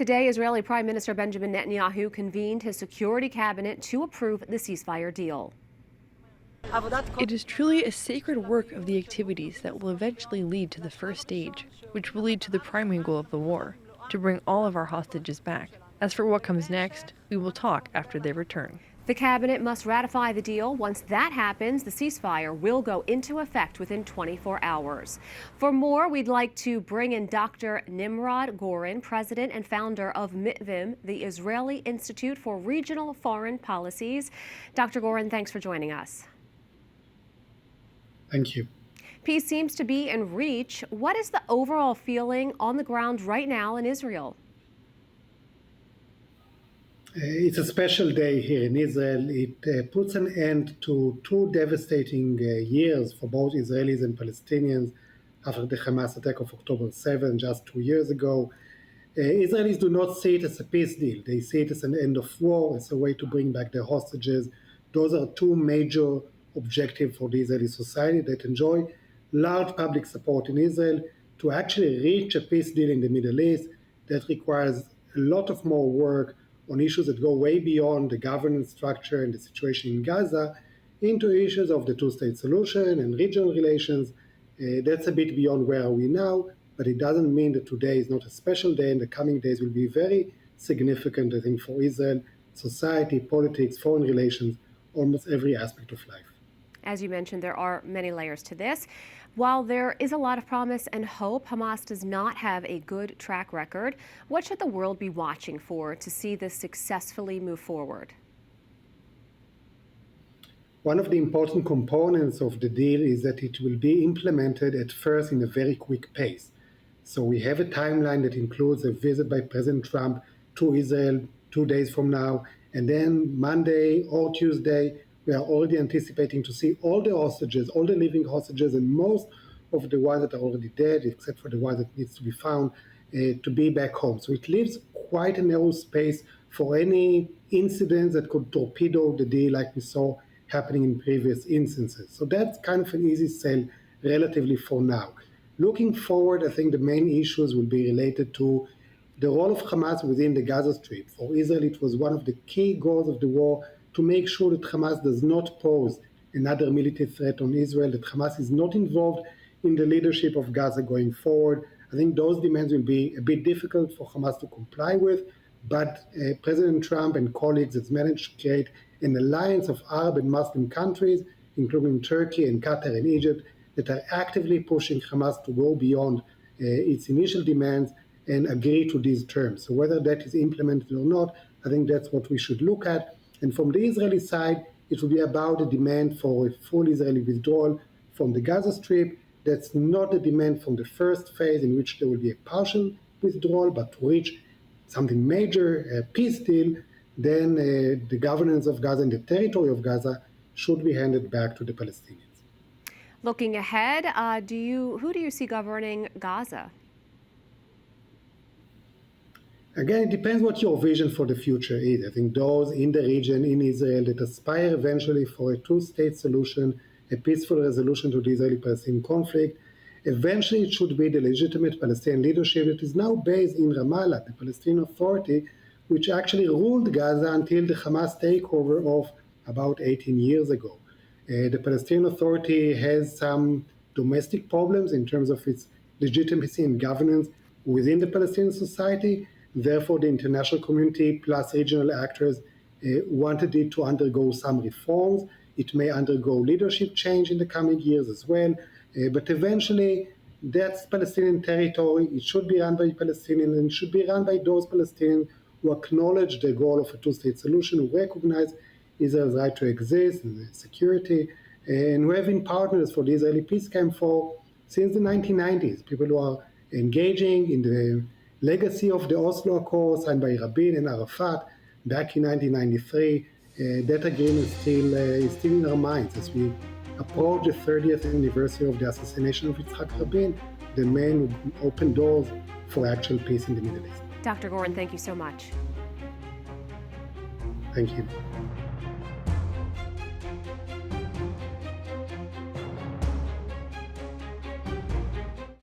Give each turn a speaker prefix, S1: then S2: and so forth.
S1: Today, Israeli Prime Minister Benjamin Netanyahu convened his security cabinet to approve the ceasefire deal.
S2: It is truly a sacred work of the activities that will eventually lead to the first stage, which will lead to the primary goal of the war, to bring all of our hostages back. As for what comes next, we will talk after they return.
S1: The cabinet must ratify the deal. Once that happens, the ceasefire will go into effect within 24 hours. For more, we'd like to bring in Dr. Nimrod Goren, president and founder of Mitvim, the Israeli Institute for Regional Foreign Policies. Dr. Goren, thanks for joining us.
S3: Thank you.
S1: Peace seems to be in reach. What is the overall feeling on the ground right now in Israel?
S3: It's a special day here in Israel. It puts an end to two devastating years for both Israelis and Palestinians after the Hamas attack of October 7, just 2 years ago. Israelis do not see it as a peace deal. They see it as an end of war, as a way to bring back their hostages. Those are two major objectives for the Israeli society that enjoy large public support in Israel to actually reach a peace deal in the Middle East that requires a lot of more work on issues that go way beyond the governance structure and the situation in Gaza into issues of the two-state solution and regional relations. That's a bit beyond where are we now, but it doesn't mean that today is not a special day, and the coming days will be very significant, I think, for Israel, society, politics, foreign relations, almost every aspect of life.
S1: As you mentioned, there are many layers to this. While there is a lot of promise and hope, Hamas does not have a good track record. What should the world be watching for to see this successfully move forward?
S3: One of the important components of the deal is that it will be implemented at first in a very quick pace. So we have a timeline that includes a visit by President Trump to Israel 2 days from now, and then Monday or Tuesday, we are already anticipating to see all the hostages, all the living hostages, and most of the ones that are already dead, except for the ones that needs to be found, to be back home. So it leaves quite a narrow space for any incidents that could torpedo the deal like we saw happening in previous instances. So that's kind of an easy sell relatively for now. Looking forward, I think the main issues will be related to the role of Hamas within the Gaza Strip. For Israel, it was one of the key goals of the war to make sure that Hamas does not pose another military threat on Israel, that Hamas is not involved in the leadership of Gaza going forward. I think those demands will be a bit difficult for Hamas to comply with, but President Trump and colleagues have managed to create an alliance of Arab and Muslim countries, including Turkey and Qatar and Egypt, that are actively pushing Hamas to go beyond its initial demands and agree to these terms. So whether that is implemented or not, I think that's what we should look at. And from the Israeli side, it will be about a demand for a full Israeli withdrawal from the Gaza Strip. That's not a demand from the first phase in which there will be a partial withdrawal, but to reach something major, a peace deal, then the governance of Gaza and the territory of Gaza should be handed back to the Palestinians.
S1: Looking ahead, who do you see governing Gaza?
S3: Again, it depends what your vision for the future is. I think those in the region, in Israel, that aspire eventually for a two-state solution, a peaceful resolution to the Israeli-Palestinian conflict, eventually it should be the legitimate Palestinian leadership that is now based in Ramallah, the Palestinian Authority, which actually ruled Gaza until the Hamas takeover of about 18 years ago. The Palestinian Authority has some domestic problems in terms of its legitimacy and governance within the Palestinian society. Therefore, the international community plus regional actors wanted it to undergo some reforms. It may undergo leadership change in the coming years as well. But eventually, that's Palestinian territory. It should be run by Palestinians, and it should be run by those Palestinians who acknowledge the goal of a two-state solution, who recognize Israel's right to exist and security, and who have been partners for the Israeli peace camp since the 1990s. People who are engaging in the legacy of the Oslo Accord signed by Rabin and Arafat back in 1993. That agreement is still in our minds as we approach the 30th anniversary of the assassination of Yitzhak Rabin, the man who opened doors for actual peace in the Middle East.
S1: Dr. Goren, thank you so much.
S3: Thank you.